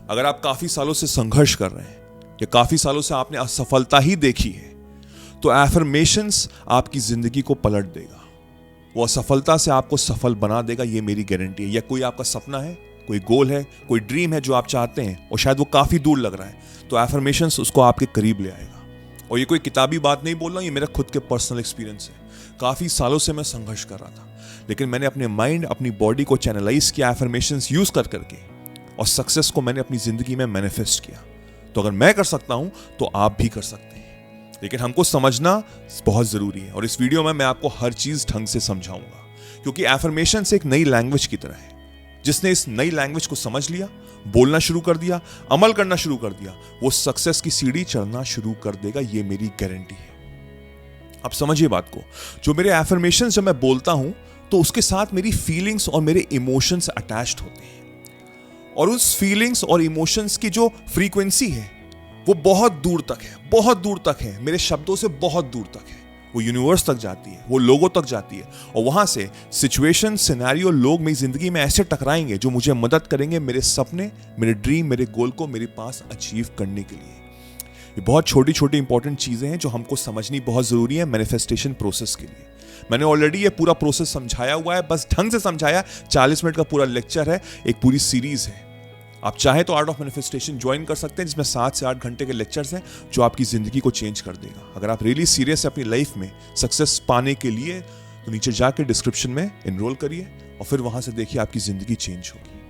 अगर आप काफी सालों से संघर्ष कर रहे हैं या काफी सालों से आपने असफलता ही देखी है, तो एफर्मेशंस आपकी जिंदगी को पलट देगा। वो असफलता से आपको सफल बना देगा, ये मेरी गारंटी है। या कोई आपका सपना है, कोई गोल है, कोई ड्रीम है जो आप चाहते हैं और शायद वो काफी दूर लग रहा है, तो एफर्मेशंस उसको आपके करीब ले आएगा। और ये कोई किताबी बात नहीं बोल रहा हूं, ये मेरा खुद के पर्सनल एक्सपीरियंस है। काफी सालों से मैं संघर्ष कर रहा था, लेकिन मैंने अपने माइंड, अपनी बॉडी को चैनलाइज किया एफर्मेशंस यूज कर करके, और सक्सेस को मैंने अपनी जिंदगी में मैनिफेस्ट किया। तो अगर मैं कर सकता हूं तो आप भी कर सकते हैं, लेकिन हमको समझना बहुत जरूरी है। और इस वीडियो में मैं आपको हर चीज ढंग से समझाऊंगा, क्योंकि एफर्मेशंस एक नई लैंग्वेज की तरह है। जिसने इस नई लैंग्वेज को समझ लिया, बोलना शुरू कर दिया, अमल करना शुरू कर दिया, वो सक्सेस की सीढ़ी चढ़ना शुरू कर देगा, ये मेरी गारंटी है। अब समझिए बात को, जो मेरे एफर्मेशंस जब मैं बोलता हूं तो उसके साथ मेरी फीलिंग्स और मेरे इमोशंस अटैच्ड होते हैं, और उस फीलिंग्स और इमोशंस की जो फ्रीक्वेंसी है वो बहुत दूर तक है, बहुत दूर तक है, मेरे शब्दों से बहुत दूर तक है। वो यूनिवर्स तक जाती है, वो लोगों तक जाती है, और वहां से सिचुएशन, सिनेरियो, लोग मेरी जिंदगी में ऐसे टकराएंगे जो मुझे मदद करेंगे मेरे सपने, मेरे ड्रीम, मेरे गोल को मेरे पास अचीव करने के लिए। ये बहुत छोटी छोटी इंपॉर्टेंट चीजें हैं जो हमको समझनी बहुत जरूरी है मैनिफेस्टेशन प्रोसेस के लिए। मैंने ऑलरेडी ये पूरा प्रोसेस समझाया हुआ है, बस ढंग से समझाया। 40 मिनट का पूरा लेक्चर है, एक पूरी सीरीज है। आप चाहे तो आर्ट ऑफ मैनिफेस्टेशन ज्वाइन कर सकते हैं, जिसमें 7 से 8 घंटे के लेक्चर्स हैं जो आपकी जिंदगी को चेंज कर देगा। अगर आप रियली सीरियस है अपनी लाइफ में सक्सेस पाने के लिए, तो नीचे जाके डिस्क्रिप्शन में एनरोल करिए और फिर वहां से देखिए आपकी जिंदगी चेंज होगी।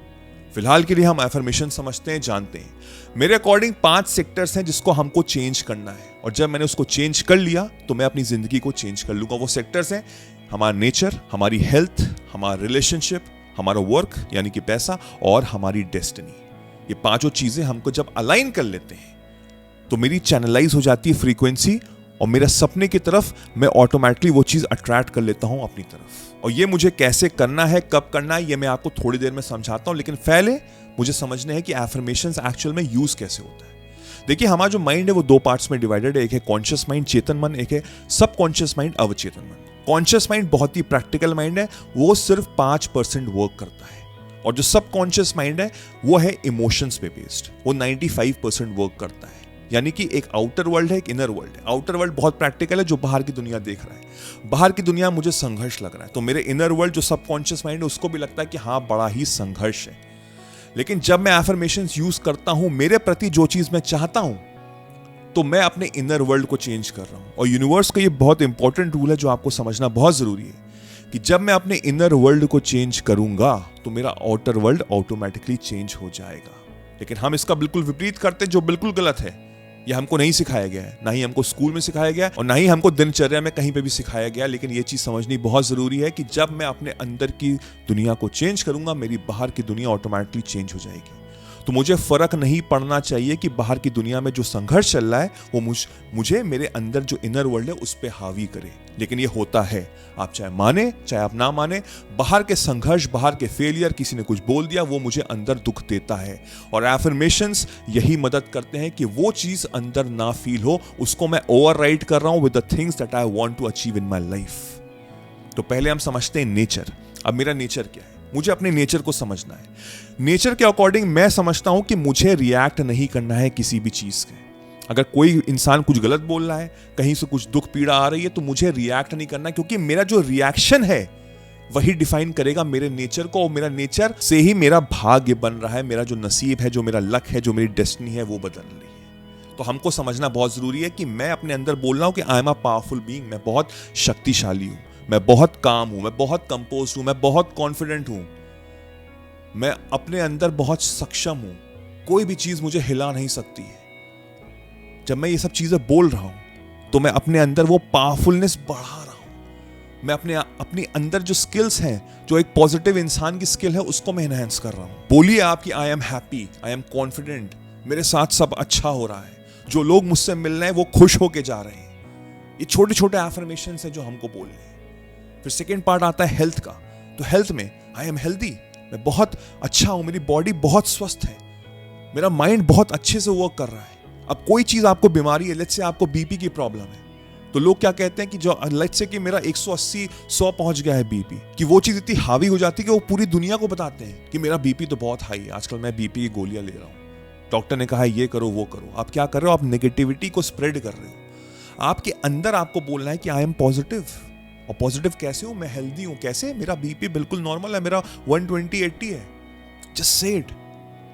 फिलहाल के लिए हम एफर्मेशन समझते हैं, जानते हैं। मेरे अकॉर्डिंग 5 सेक्टर्स हैं जिसको हमको चेंज करना है, और जब मैंने उसको चेंज कर लिया तो मैं अपनी जिंदगी को चेंज कर लूंगा। वो सेक्टर्स हैं हमारा नेचर, हमारी हेल्थ, हमारा रिलेशनशिप, हमारा वर्क यानी कि पैसा, और हमारी डेस्टिनी। ये 5 चीजें हमको जब अलाइन कर लेते हैं तो मेरी चैनलाइज हो जाती है फ्रीक्वेंसी, और मेरा सपने की तरफ मैं ऑटोमेटिकली वो चीज अट्रैक्ट कर लेता हूं अपनी तरफ। और ये मुझे कैसे करना है, कब करना है, ये मैं आपको थोड़ी देर में समझाता हूं, लेकिन पहले मुझे समझना है कि एफर्मेशंस एक्चुअल में यूज कैसे होता है। देखिए, हमारा जो माइंड है वो 2 पार्ट्स में डिवाइडेड है। एक है कॉन्शियस माइंड, चेतन मन, एक है सबकॉन्शियस माइंड, अवचेतन मन। कॉन्शियस माइंड बहुत ही प्रैक्टिकल माइंड है, वो सिर्फ 5% वर्क करता है, और जो सबकॉन्शियस माइंड है वो है इमोशंस पे बेस्ड, वो 95% वर्क करता है। यानी कि एक आउटर वर्ल्ड है, एक इनर वर्ल्ड है। आउटर वर्ल्ड बहुत प्रैक्टिकल है, जो बाहर की दुनिया देख रहा है। बाहर की दुनिया मुझे संघर्ष लग रहा है, तो मेरे इनर वर्ल्ड जो सबकॉन्शियस माइंड है उसको भी लगता है कि हाँ, बड़ा ही संघर्ष है। लेकिन जब मैं एफर्मेशंस यूज करता हूं मेरे प्रति जो चीज मैं चाहता हूं, तो मैं अपने इनर वर्ल्ड को चेंज कर रहा हूं। और यूनिवर्स का ये बहुत इंपॉर्टेंट रूल है जो आपको समझना बहुत जरूरी है, कि जब मैं अपने इनर वर्ल्ड को चेंज करूंगा तो मेरा आउटर वर्ल्ड ऑटोमेटिकली चेंज हो जाएगा। लेकिन हम इसका बिल्कुल विपरीत करते हैं, जो बिल्कुल गलत है। यह हमको नहीं सिखाया गया है, ना ही हमको स्कूल में सिखाया गया और ना ही हमको दिनचर्या में कहीं पे भी सिखाया गया। लेकिन यह चीज समझनी बहुत जरूरी है कि जब मैं अपने अंदर की दुनिया को चेंज करूंगा, मेरी बाहर की दुनिया ऑटोमेटिकली चेंज हो जाएगी। तो मुझे फर्क नहीं पड़ना चाहिए कि बाहर की दुनिया में जो संघर्ष चल रहा है वो मुझे मेरे अंदर जो इनर वर्ल्ड है उस पे हावी करे। लेकिन ये होता है, आप चाहे माने चाहे आप ना माने, बाहर के संघर्ष, बाहर के फेलियर, किसी ने कुछ बोल दिया, वो मुझे अंदर दुख देता है। और एफर्मेशंस यही मदद करते हैं कि वो चीज अंदर ना फील हो, उसको मैं ओवरराइड कर रहा हूं with the things that I want to achieve in my life. तो पहले हम समझते हैं नेचर। अब मेरा नेचर क्या है, मुझे अपने नेचर को समझना है। नेचर के अकॉर्डिंग मैं समझता हूं कि मुझे रिएक्ट नहीं करना है किसी भी चीज के। अगर कोई इंसान कुछ गलत बोल रहा है, कहीं से कुछ दुख पीड़ा आ रही है, तो मुझे रिएक्ट नहीं करना, क्योंकि मेरा जो रिएक्शन है वही डिफाइन करेगा मेरे नेचर को, और मेरा नेचर से ही मेरा भाग्य बन रहा है, मेरा जो नसीब है, जो मेरा लक है, जो मेरी डेस्टिनी है, वो बदल रही है। तो हमको समझना बहुत जरूरी है कि मैं अपने अंदर बोल रहा हूं कि I am a powerful being, मैं बहुत शक्तिशाली हूं, मैं बहुत काम हूं, मैं बहुत कंपोज हूं, मैं बहुत कॉन्फिडेंट हूं, मैं अपने अंदर बहुत सक्षम हूं, कोई भी चीज मुझे हिला नहीं सकती है। जब मैं ये सब चीजें बोल रहा हूं तो मैं अपने अंदर वो पावरफुलनेस बढ़ा रहा हूं। मैं अपने अंदर जो स्किल्स हैं, जो एक पॉजिटिव इंसान की स्किल है, उसको मैं एनहांस कर रहा हूं। बोलिए आप कि I am happy, I am confident, मेरे साथ सब अच्छा हो रहा है, जो लोग मुझसे मिल रहे हैं वो खुश होके जा रहे हैं। ये छोटे छोटे एफर्मेशंस हैं जो हमको बोलने हैं। फिर सेकेंड पार्ट आता है हेल्थ का। तो हेल्थ में आई एम हेल्दी, मैं बहुत अच्छा हूं, मेरी बॉडी बहुत स्वस्थ है, मेरा माइंड बहुत अच्छे से वर्क कर रहा है। अब कोई चीज आपको बीमारी है, लेट्स से आपको बीपी की प्रॉब्लम है, तो लोग क्या कहते हैं कि जो लेट्स से कि मेरा 180 100 पहुंच गया है बीपी, कि वो चीज इतनी हावी हो जाती है कि वो पूरी दुनिया को बताते हैं कि मेरा बीपी तो बहुत हाई है, आजकल मैं बीपी की गोलियां ले रहा हूं। डॉक्टर ने कहा है ये करो वो करो, आप क्या कर रहे हो? आप नेगेटिविटी को स्प्रेड कर रहे हो। आपके अंदर आपको बोलना है कि आई एम पॉजिटिव। और पॉजिटिव कैसे हूं? मैं हेल्दी हूं। कैसे? मेरा बीपी बिल्कुल नॉर्मल है, मेरा 120/80 है। Just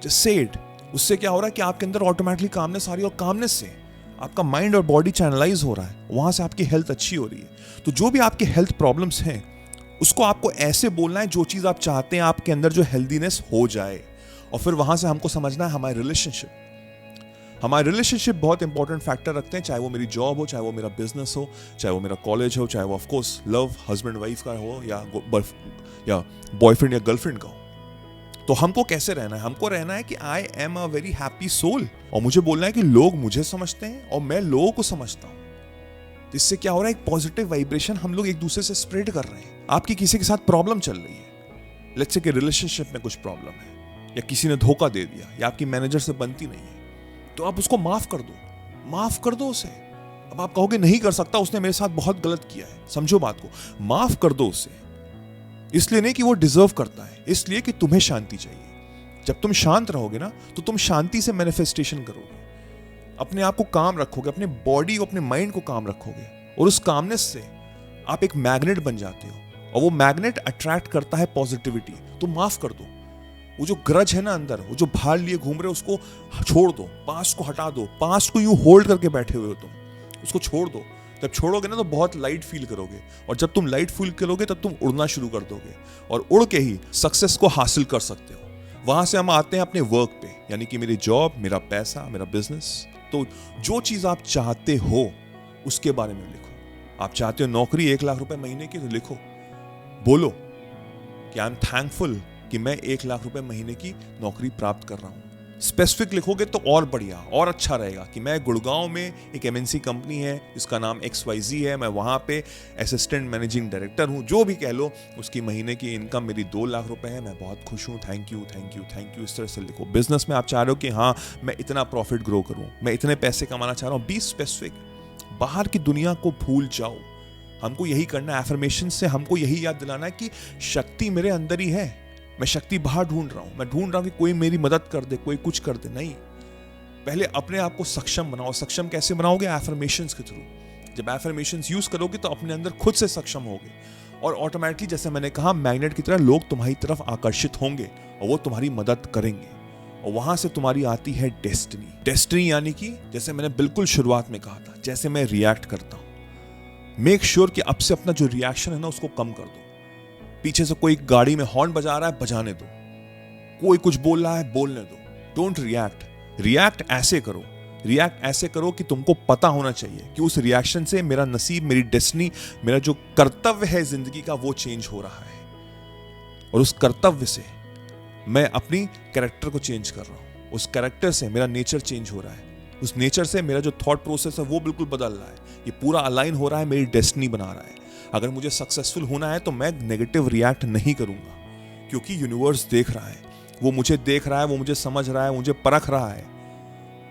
say it. उससे क्या हो रहा है कि आपके अंदर ऑटोमेटिकली कामनेस आ रही है, और कामनेस से आपका माइंड और बॉडी चैनलाइज हो रहा है, वहां से आपकी हेल्थ अच्छी हो रही है। तो जो भी आपके हेल्थ प्रॉब्लम्स हैं उसको आपको ऐसे बोलना है, जो चीज आप चाहते हैं आपके अंदर जो हेल्दीनेस हो जाए। और फिर वहां से हमको समझना है हमारे रिलेशनशिप बहुत इंपॉर्टेंट फैक्टर रखते हैं, चाहे वो मेरी जॉब हो, चाहे वो मेरा बिजनेस हो, चाहे वो मेरा कॉलेज हो, चाहे वो ऑफकोर्स लव हस्बैंड वाइफ का हो, या बॉयफ्रेंड या गर्लफ्रेंड का हो। तो हमको कैसे रहना है? हमको रहना है कि I am a very happy soul, और मुझे बोलना है कि लोग मुझे समझते हैं और मैं लोगों को समझता हूं। इससे क्या हो रहा है? एक पॉजिटिव वाइब्रेशन हम लोग एक दूसरे से स्प्रेड कर रहे हैं। आपकी किसी के साथ प्रॉब्लम चल रही है, लेट्स से कि रिलेशनशिप में कुछ प्रॉब्लम है, या किसी ने धोखा दे दिया, या आपकी मैनेजर से बनती नहीं है, तो आप उसको माफ कर दो उसे। अब आप कहोगे नहीं कर सकता, उसने मेरे साथ बहुत गलत किया है। समझो बात को, माफ कर दो उसे। इसलिए नहीं कि वो डिजर्व करता है, इसलिए कि तुम्हें शांति चाहिए। जब तुम शांत रहोगे ना, तो तुम शांति से मैनिफेस्टेशन करोगे, अपने आप को काम रखोगे, अपने बॉडी को, अपने माइंड को काम रखोगे, और उस कामनेस से आप एक मैग्नेट बन जाते हो, और वो मैग्नेट अट्रैक्ट करता है पॉजिटिविटी। तो माफ कर दो। वो जो ग्रज है ना अंदर, वो जो भार लिए घूम रहे हो, उसको छोड़ दो, पास्ट को हटा दो। पास्ट को यूं होल्ड करके बैठे हुए हो तुम, उसको छोड़ दो। जब छोड़ोगे ना तो बहुत लाइट फील करोगे, और जब तुम लाइट फील करोगे तब तुम उड़ना शुरू कर दोगे, और उड़ के ही सक्सेस को हासिल कर सकते हो। वहां से हम आते हैं अपने वर्क पे, यानी कि मेरी जॉब, मेरा पैसा, मेरा बिजनेस। तो जो चीज आप चाहते हो उसके बारे में लिखो। आप चाहते हो नौकरी 1 लाख रुपए महीने की, तो लिखो, बोलो कि आई एम थैंकफुल कि मैं 1 लाख रुपए महीने की नौकरी प्राप्त कर रहा हूं। स्पेसिफिक लिखोगे तो और बढ़िया, और अच्छा रहेगा कि मैं गुड़गांव में एक एमएनसी कंपनी है जिसका नाम XYZ है, मैं वहां पे असिस्टेंट मैनेजिंग डायरेक्टर हूं। जो भी कह लो, उसकी महीने की इनकम मेरी 2 लाख रुपए है, मैं बहुत खुश हूं, थैंक यू। इस तरह से लिखो। बिजनेस में आप चाह रहे हो कि हाँ मैं इतना प्रॉफिट ग्रो करूं, मैं इतने पैसे कमाना चाह रहा हूं। Be specific. बाहर की दुनिया को भूल जाओ। हमको यही करना है। एफर्मेशन से हमको यही याद दिलाना है कि शक्ति मेरे अंदर ही है, मैं शक्ति बाहर ढूंढ रहा हूं। मैं ढूंढ रहा हूं कि कोई मेरी मदद कर दे, कोई कुछ कर दे। नहीं, पहले अपने आप को सक्षम बनाओ। सक्षम कैसे बनाओगे? एफर्मेशंस के थ्रू। जब एफर्मेशंस यूज करोगे तो अपने अंदर खुद से सक्षम होगे, और ऑटोमेटिकली, जैसे मैंने कहा, मैग्नेट की तरह लोग तुम्हारी तरफ आकर्षित होंगे और वो तुम्हारी मदद करेंगे। और वहां से तुम्हारी आती है डेस्टिनी यानी कि जैसे मैंने बिल्कुल शुरुआत में कहा था, जैसे मैं रिएक्ट करता हूं। मेक श्योर कि अब से अपना जो रिएक्शन है ना उसको कम कर दो। पीछे से कोई गाड़ी में हॉर्न बजा रहा है, बजाने दो। कोई कुछ बोल रहा है, बोलने दो। डोंट रिएक्ट ऐसे करो कि तुमको पता होना चाहिए कि उस रिएक्शन से मेरा नसीब, मेरी डेस्टिनी, मेरा जो कर्तव्य है जिंदगी का, वो चेंज हो रहा है। और उस कर्तव्य से मैं अपनी कैरेक्टर को चेंज कर रहा हूं। उस कैरेक्टर से मेरा नेचर चेंज हो रहा है। उस नेचर से मेरा जो थॉट प्रोसेस है वो बिल्कुल बदल रहा है। ये पूरा अलाइन हो रहा है, मेरी डेस्टिनी बना रहा है। अगर मुझे सक्सेसफुल होना है तो मैं नेगेटिव रिएक्ट नहीं करूंगा, क्योंकि यूनिवर्स देख रहा है, वो मुझे देख रहा है, वो मुझे समझ रहा है, मुझे परख रहा है।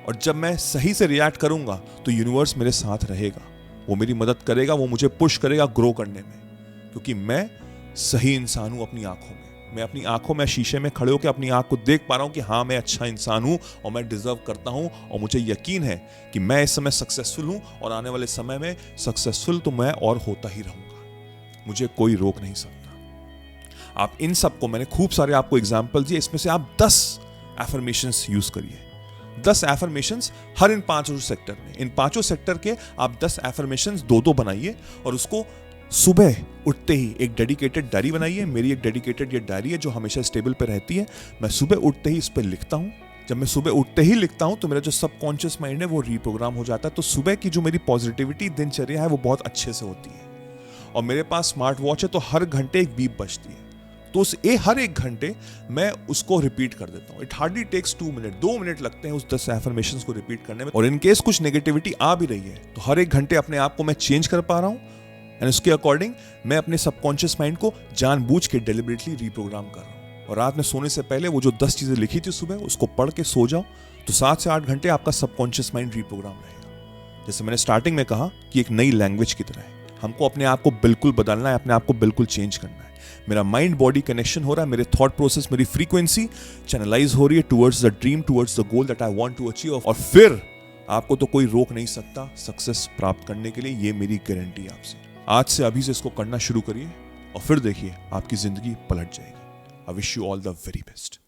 और जब मैं सही से रिएक्ट करूंगा तो यूनिवर्स मेरे साथ रहेगा, वो मेरी मदद करेगा, वो मुझे पुश करेगा ग्रो करने में, क्योंकि मैं सही इंसान हूं अपनी आंखों में। मैं अपनी आंखों में शीशे में खड़े होकर अपनी आंख को देख पा रहा हूं कि हाँ मैं अच्छा इंसान हूं और मैं डिजर्व करता हूं, और मुझे यकीन है कि मैं इस समय सक्सेसफुल हूं, और आने वाले समय में सक्सेसफुल तो मैं और होता ही रहूंगा। मुझे कोई रोक नहीं सकता। आप इन सबको, मैंने खूब सारे आपको एग्जाम्पल दिए, इसमें से आप 10 एफर्मेशंस यूज करिए। 10 एफर्मेशंस हर इन 5 सेक्टर में। इन 5 सेक्टर के आप 10 एफर्मेशंस 2-2 बनाइए, और उसको सुबह उठते ही एक डेडिकेटेड डायरी बनाइए। मेरी एक डेडिकेटेड ये डायरी है जो हमेशा स्टेबल पे रहती है। मैं सुबह उठते ही इस पर लिखता हूँ। जब मैं सुबह उठते ही लिखता हूँ तो मेरा जो सबकॉन्शियस माइंड है वो रीप्रोग्राम हो जाता है। तो सुबह की जो मेरी पॉजिटिविटी दिनचर्या है वो बहुत अच्छे से होती है। और मेरे पास स्मार्ट वॉच है तो हर घंटे एक बीप बजती है, तो उस हर एक घंटे मैं उसको रिपीट कर देता हूँ। It hardly takes 2 minute, 2 minute लगते हैं उस 10 एफर्मेशंस को रिपीट करने में। और इन केस कुछ नेगेटिविटी आ भी रही है तो हर एक घंटे अपने आप को मैं चेंज कर पा रहा हूँ, एंड उसके अकॉर्डिंग मैं अपने सबकॉन्शियस माइंड को जानबूझ के डेलिबरेटली रीप्रोग्राम कर रहा हूँ। और रात में सोने से पहले वो जो 10 चीजें लिखी थी सुबह, उसको पढ़ के सो जाओ, तो 7 से 8 घंटे आपका सबकॉन्शियस माइंड रीप्रोग्राम रहेगा। जैसे मैंने स्टार्टिंग में कहा कि एक नई लैंग्वेज की तरह है। हमको अपने आप को बिल्कुल बदलना है, अपने आप को बिल्कुल चेंज करना है। मेरा माइंड बॉडी कनेक्शन हो रहा है, मेरे थॉट प्रोसेस, मेरी फ्रीक्वेंसी चैनलाइज हो रही है towards the dream, towards the goal that I want to achieve, और फिर आपको तो कोई रोक नहीं सकता सक्सेस प्राप्त करने के लिए। ये मेरी गारंटी है आपसे। आज से अभी से इसको करना शुरू करिए और फिर देखिए आपकी जिंदगी पलट जाएगी। I wish you all the very best.